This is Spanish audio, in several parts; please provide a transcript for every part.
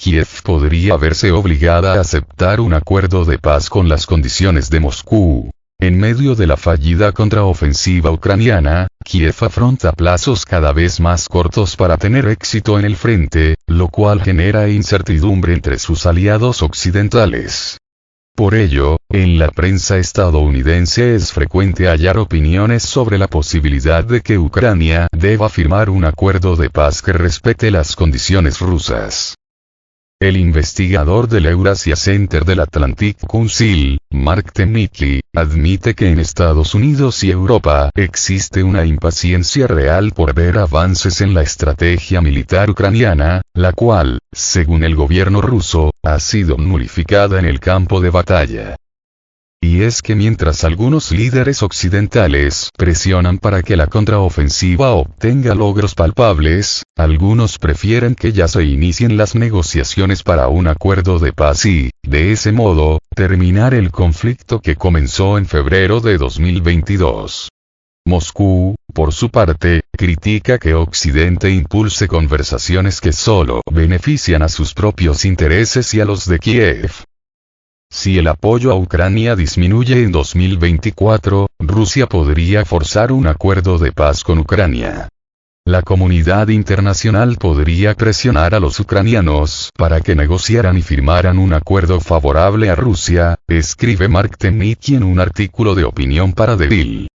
Kiev podría verse obligada a aceptar un acuerdo de paz con las condiciones de Moscú. En medio de la fallida contraofensiva ucraniana, Kiev afronta plazos cada vez más cortos para tener éxito en el frente, lo cual genera incertidumbre entre sus aliados occidentales. Por ello, en la prensa estadounidense es frecuente hallar opiniones sobre la posibilidad de que Ucrania deba firmar un acuerdo de paz que respete las condiciones rusas. El investigador del Eurasia Center del Atlantic Council, Mark Temnicki, admite que en Estados Unidos y Europa existe una impaciencia real por ver avances en la estrategia militar ucraniana, la cual, según el gobierno ruso, ha sido nulificada en el campo de batalla. Y es que mientras algunos líderes occidentales presionan para que la contraofensiva obtenga logros palpables, algunos prefieren que ya se inicien las negociaciones para un acuerdo de paz y, de ese modo, terminar el conflicto que comenzó en febrero de 2022. Moscú, por su parte, critica que Occidente impulse conversaciones que solo benefician a sus propios intereses y a los de Kiev. Si el apoyo a Ucrania disminuye en 2024, Rusia podría forzar un acuerdo de paz con Ucrania. La comunidad internacional podría presionar a los ucranianos para que negociaran y firmaran un acuerdo favorable a Rusia, escribe Mark Temnicki en un artículo de opinión para The Hill.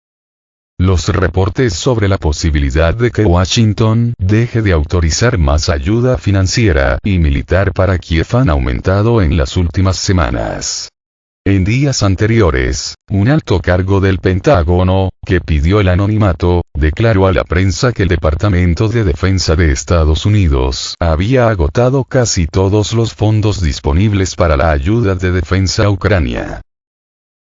Los reportes sobre la posibilidad de que Washington deje de autorizar más ayuda financiera y militar para Kiev han aumentado en las últimas semanas. En días anteriores, un alto cargo del Pentágono, que pidió el anonimato, declaró a la prensa que el Departamento de Defensa de Estados Unidos había agotado casi todos los fondos disponibles para la ayuda de defensa a Ucrania.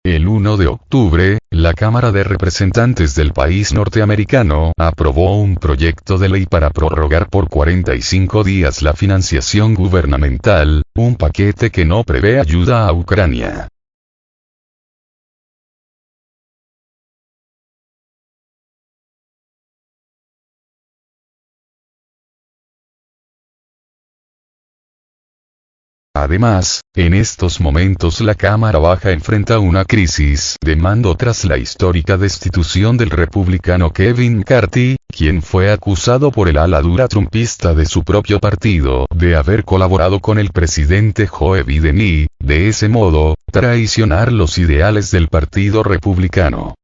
El 1 de octubre, la Cámara de Representantes del país norteamericano aprobó un proyecto de ley para prorrogar por 45 días la financiación gubernamental, un paquete que no prevé ayuda a Ucrania. Además, en estos momentos la Cámara Baja enfrenta una crisis de mando tras la histórica destitución del republicano Kevin McCarthy, quien fue acusado por el ala dura trumpista de su propio partido de haber colaborado con el presidente Joe Biden y, de ese modo, traicionar los ideales del Partido Republicano.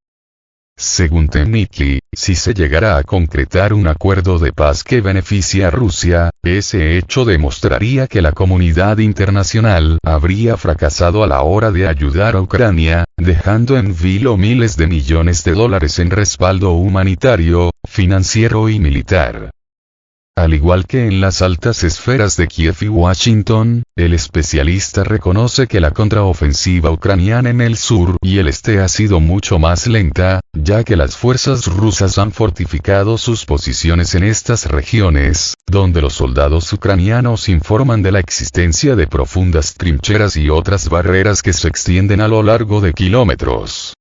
Según Temnicki, si se llegara a concretar un acuerdo de paz que beneficie a Rusia, ese hecho demostraría que la comunidad internacional habría fracasado a la hora de ayudar a Ucrania, dejando en vilo miles de millones de dólares en respaldo humanitario, financiero y militar. Al igual que en las altas esferas de Kiev y Washington, el especialista reconoce que la contraofensiva ucraniana en el sur y el este ha sido mucho más lenta, ya que las fuerzas rusas han fortificado sus posiciones en estas regiones, donde los soldados ucranianos informan de la existencia de profundas trincheras y otras barreras que se extienden a lo largo de kilómetros.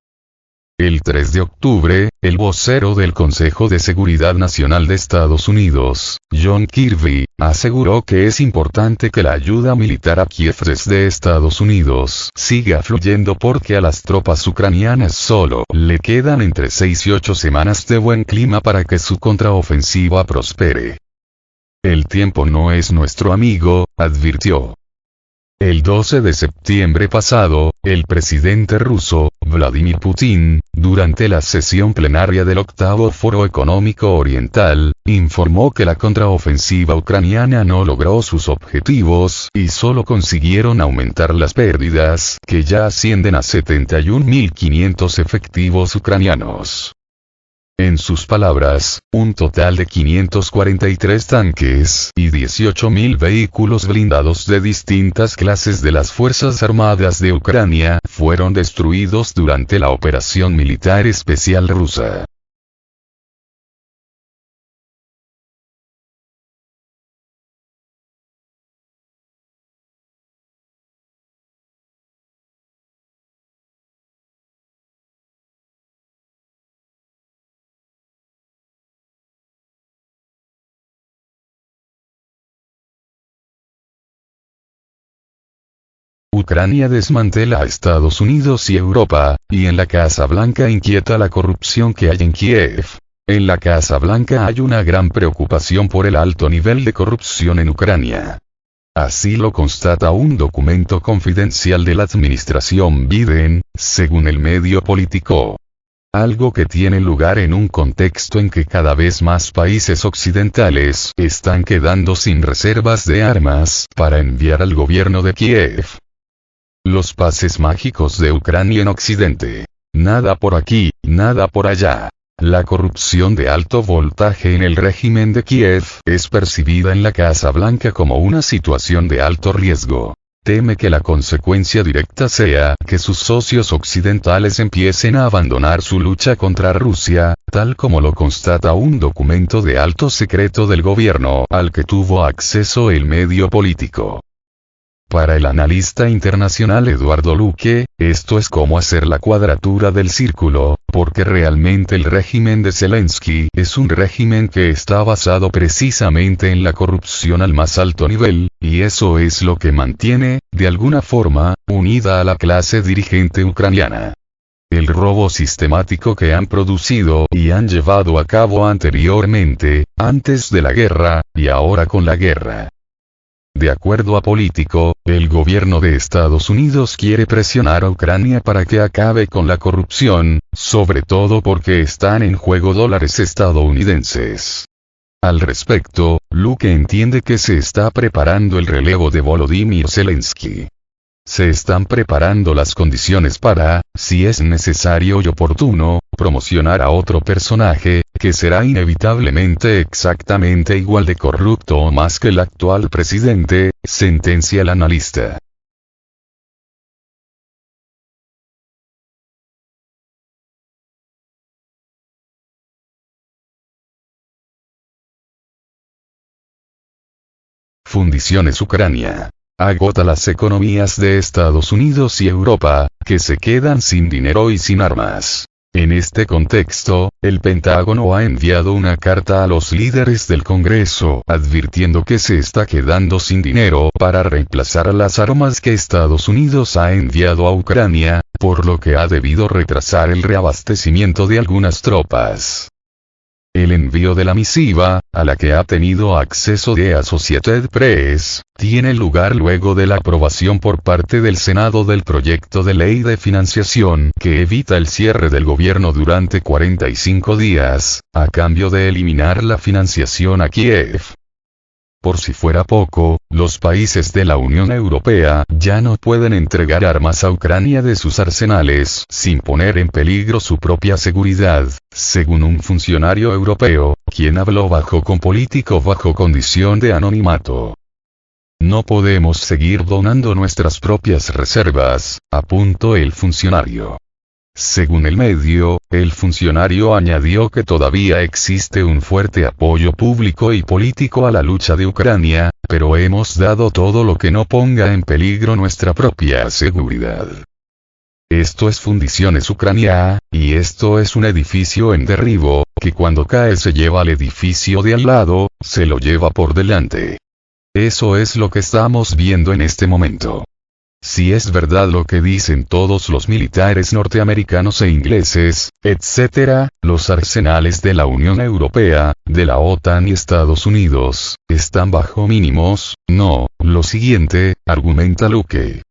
El 3 de octubre, el vocero del Consejo de Seguridad Nacional de Estados Unidos, John Kirby, aseguró que es importante que la ayuda militar a Kiev desde Estados Unidos siga fluyendo porque a las tropas ucranianas solo le quedan entre 6 y 8 semanas de buen clima para que su contraofensiva prospere. El tiempo no es nuestro amigo, advirtió. El 12 de septiembre pasado, el presidente ruso, Vladimir Putin, durante la sesión plenaria del octavo Foro Económico Oriental, informó que la contraofensiva ucraniana no logró sus objetivos y solo consiguieron aumentar las pérdidas, que ya ascienden a 71.500 efectivos ucranianos. En sus palabras, un total de 543 tanques y 18.000 vehículos blindados de distintas clases de las Fuerzas Armadas de Ucrania fueron destruidos durante la operación militar especial rusa. Ucrania desmantela a Estados Unidos y Europa, y en la Casa Blanca inquieta la corrupción que hay en Kiev. En la Casa Blanca hay una gran preocupación por el alto nivel de corrupción en Ucrania. Así lo constata un documento confidencial de la administración Biden, según el medio Politico. Algo que tiene lugar en un contexto en que cada vez más países occidentales están quedando sin reservas de armas para enviar al gobierno de Kiev. Los pases mágicos de Ucrania en Occidente. Nada por aquí, nada por allá. La corrupción de alto voltaje en el régimen de Kiev es percibida en la Casa Blanca como una situación de alto riesgo. Teme que la consecuencia directa sea que sus socios occidentales empiecen a abandonar su lucha contra Rusia, tal como lo constata un documento de alto secreto del gobierno al que tuvo acceso el medio Politico. Para el analista internacional Eduardo Luque, esto es como hacer la cuadratura del círculo, porque realmente el régimen de Zelensky es un régimen que está basado precisamente en la corrupción al más alto nivel, y eso es lo que mantiene, de alguna forma, unida a la clase dirigente ucraniana. El robo sistemático que han producido y han llevado a cabo anteriormente, antes de la guerra, y ahora con la guerra. De acuerdo a Politico, el gobierno de Estados Unidos quiere presionar a Ucrania para que acabe con la corrupción, sobre todo porque están en juego dólares estadounidenses. Al respecto, Luque entiende que se está preparando el relevo de Volodymyr Zelensky. Se están preparando las condiciones para, si es necesario y oportuno, promocionar a otro personaje, que será inevitablemente exactamente igual de corrupto o más que el actual presidente, sentencia el analista. Fundiciones Ucrania. Agota las economías de Estados Unidos y Europa, que se quedan sin dinero y sin armas. En este contexto, el Pentágono ha enviado una carta a los líderes del Congreso advirtiendo que se está quedando sin dinero para reemplazar las armas que Estados Unidos ha enviado a Ucrania, por lo que ha debido retrasar el reabastecimiento de algunas tropas. El envío de la misiva, a la que ha tenido acceso The Associated Press, tiene lugar luego de la aprobación por parte del Senado del proyecto de ley de financiación que evita el cierre del gobierno durante 45 días, a cambio de eliminar la financiación a Kiev. Por si fuera poco, los países de la Unión Europea ya no pueden entregar armas a Ucrania de sus arsenales sin poner en peligro su propia seguridad, según un funcionario europeo, quien habló con Politico bajo condición de anonimato. No podemos seguir donando nuestras propias reservas, apuntó el funcionario. Según el medio, el funcionario añadió que todavía existe un fuerte apoyo público y político a la lucha de Ucrania, pero hemos dado todo lo que no ponga en peligro nuestra propia seguridad. Esto es Fundiciones Ucrania, y esto es un edificio en derribo, que cuando cae se lleva al edificio de al lado, se lo lleva por delante. Eso es lo que estamos viendo en este momento. Si es verdad lo que dicen todos los militares norteamericanos e ingleses, etc., los arsenales de la Unión Europea, de la OTAN y Estados Unidos, están bajo mínimos, no, lo siguiente, argumenta Luque.